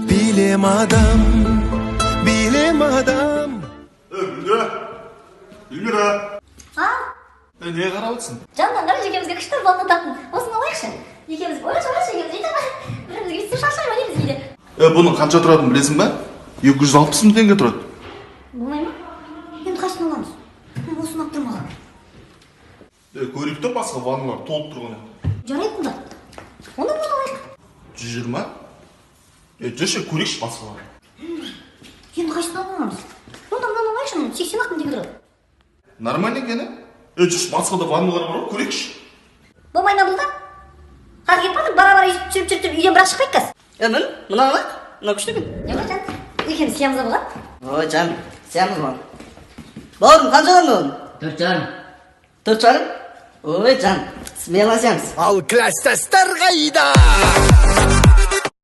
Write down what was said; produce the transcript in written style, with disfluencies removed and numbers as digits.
Bilem adam, bilem adam. Gülmira. Ha? Neye qarab отырсың? Candan qarаш екеумізге күшті балны таптың. Осыны алайықшы. Екеуміз ойлашы екеуміз өйтіп бірімізге өйтіп шашай ойнаймыз кейде. Бұның қанша тұратынын білесің ба? 260 мың теңге тұрады. Болмай ма? Енді қашын аламыз. Осыны алып тұрмаған. Көрейікті басқа ванналар толып тұрған. Жарайды мұнда. Оны бұны алайық. 120? Жүрші көрейікші басқалар. Енді қашын аламыз. Онда мұнан алайықшы, 80-ақ мың теңге тұрады. Нормально екен, жүрші басқада ванналар бар, көрейікші. Болмай ма бұнда? Қазір келіп бардық, бара-бара жүріп үйден бірақ шықпайық қыз. Мін, мына алайық. Мына күшті екен. Жоқ, жан. Екеуміз сиямыз ба бұған? Ой, жан, сиямыз ба. Бауырым, қаншадан бүгін? 4 жарым. 4 жарым? Ой, жан, смело сиямыз. Ал класстастар қайда?